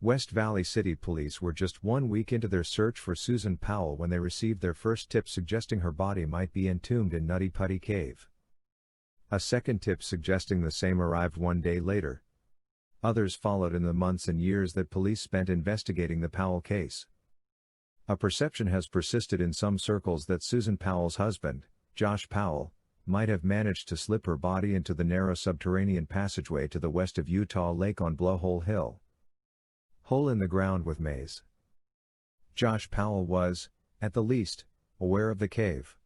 West Valley City Police were just 1 week into their search for Susan Powell when they received their first tip suggesting her body might be entombed in Nutty Putty Cave. A second tip suggesting the same arrived 1 day later. Others followed in the months and years that police spent investigating the Powell case. A perception has persisted in some circles that Susan Powell's husband, Josh Powell, might have managed to slip her body into the narrow subterranean passageway to the west of Utah Lake on Blowhole Hill. Hole in the ground with maze. Josh Powell was, at the least, aware of the cave.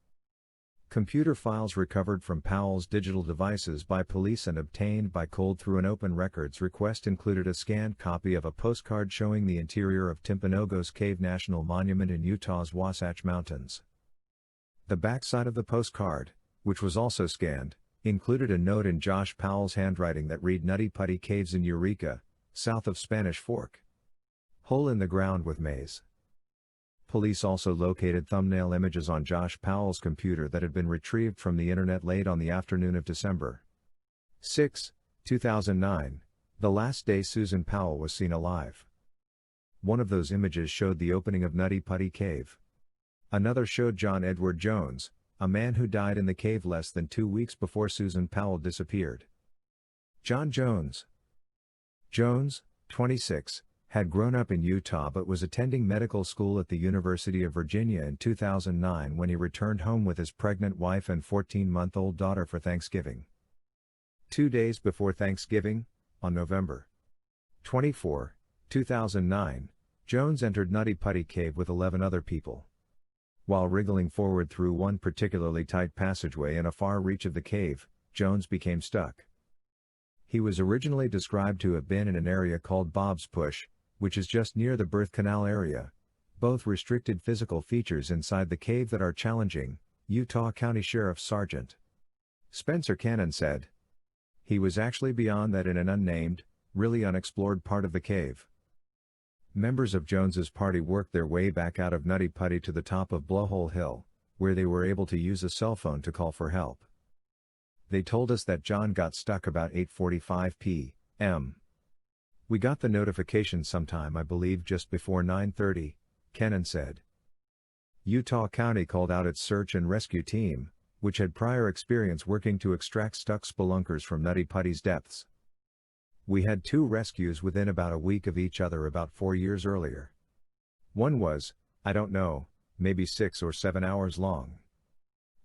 Computer files recovered from Powell's digital devices by police and obtained by cold through an open records request included a scanned copy of a postcard showing the interior of Timpanogos Cave National Monument in Utah's Wasatch Mountains. The backside of the postcard, which was also scanned, included a note in Josh Powell's handwriting that read Nutty Putty Caves in Eureka, south of Spanish Fork. Hole in the ground with maze. Police also located thumbnail images on Josh Powell's computer that had been retrieved from the internet late on the afternoon of December 6, 2009, the last day Susan Powell was seen alive. One of those images showed the opening of Nutty Putty Cave. Another showed John Edward Jones, a man who died in the cave less than 2 weeks before Susan Powell disappeared. John Jones, 26, had grown up in Utah but was attending medical school at the University of Virginia in 2009 when he returned home with his pregnant wife and 14-month-old daughter for Thanksgiving. 2 days before Thanksgiving, on November 24, 2009, Jones entered Nutty Putty Cave with 11 other people. While wriggling forward through one particularly tight passageway in a far reach of the cave, Jones became stuck. He was originally described to have been in an area called Bob's Push, which is just near the birth canal area, both restricted physical features inside the cave that are challenging, Utah County Sheriff Sergeant Spencer Cannon said. He was actually beyond that in an unnamed, really unexplored part of the cave. Members of Jones's party worked their way back out of Nutty Putty to the top of Blowhole Hill, where they were able to use a cell phone to call for help. They told us that John got stuck about 8:45 p.m. We got the notification sometime I believe just before 9:30, Cannon said. Utah County called out its search and rescue team, which had prior experience working to extract stuck spelunkers from Nutty Putty's depths. We had 2 rescues within about a week of each other about 4 years earlier. One was, I don't know, maybe 6 or 7 hours long.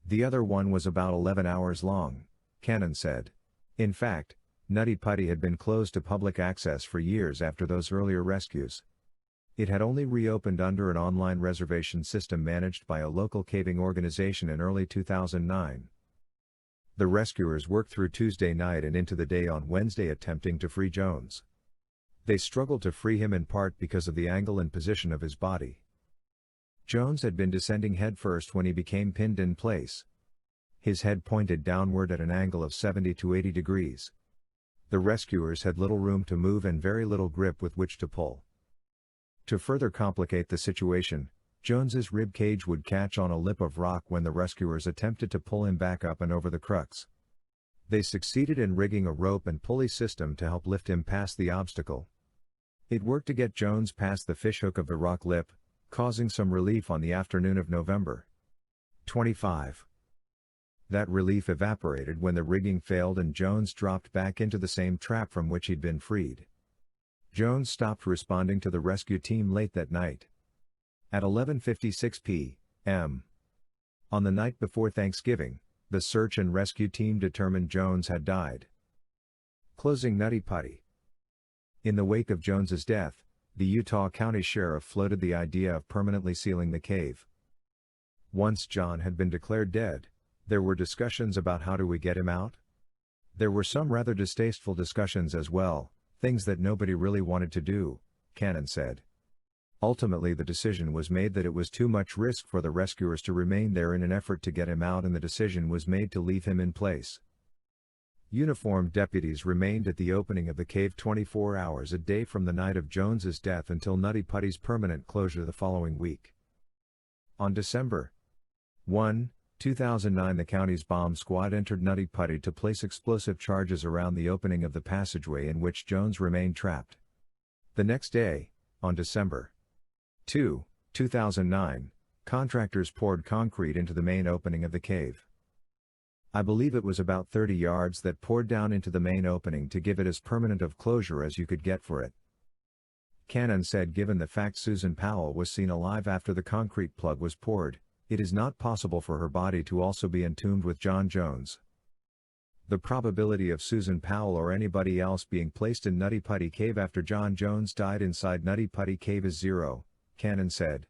The other one was about 11 hours long, Cannon said. In fact, Nutty Putty had been closed to public access for years after those earlier rescues. It had only reopened under an online reservation system managed by a local caving organization in early 2009. The rescuers worked through Tuesday night and into the day on Wednesday attempting to free Jones. They struggled to free him in part because of the angle and position of his body. Jones had been descending headfirst when he became pinned in place. His head pointed downward at an angle of 70 to 80 degrees. The rescuers had little room to move and very little grip with which to pull. To further complicate the situation, Jones's rib cage would catch on a lip of rock when the rescuers attempted to pull him back up and over the crux. They succeeded in rigging a rope and pulley system to help lift him past the obstacle. It worked to get Jones past the fishhook of the rock lip, causing some relief on the afternoon of November 25. That relief evaporated when the rigging failed and Jones dropped back into the same trap from which he'd been freed. Jones stopped responding to the rescue team late that night. At 11:56 p.m. on the night before Thanksgiving, the search and rescue team determined Jones had died. Closing Nutty Putty. In the wake of Jones's death, the Utah County Sheriff floated the idea of permanently sealing the cave. Once John had been declared dead, there were discussions about how do we get him out? There were some rather distasteful discussions as well, things that nobody really wanted to do, Cannon said. Ultimately the decision was made that it was too much risk for the rescuers to remain there in an effort to get him out and the decision was made to leave him in place. Uniformed deputies remained at the opening of the cave 24 hours a day from the night of Jones's death until Nutty Putty's permanent closure the following week. On December 1, 2009 the county's bomb squad entered Nutty Putty to place explosive charges around the opening of the passageway in which Jones remained trapped. The next day, on December 2, 2009, contractors poured concrete into the main opening of the cave. I believe it was about 30 yards that poured down into the main opening to give it as permanent of closure as you could get for it. Cannon said given the fact Susan Powell was seen alive after the concrete plug was poured, it is not possible for her body to also be entombed with John Jones. The probability of Susan Powell or anybody else being placed in Nutty Putty Cave after John Jones died inside Nutty Putty Cave is 0, Cannon said.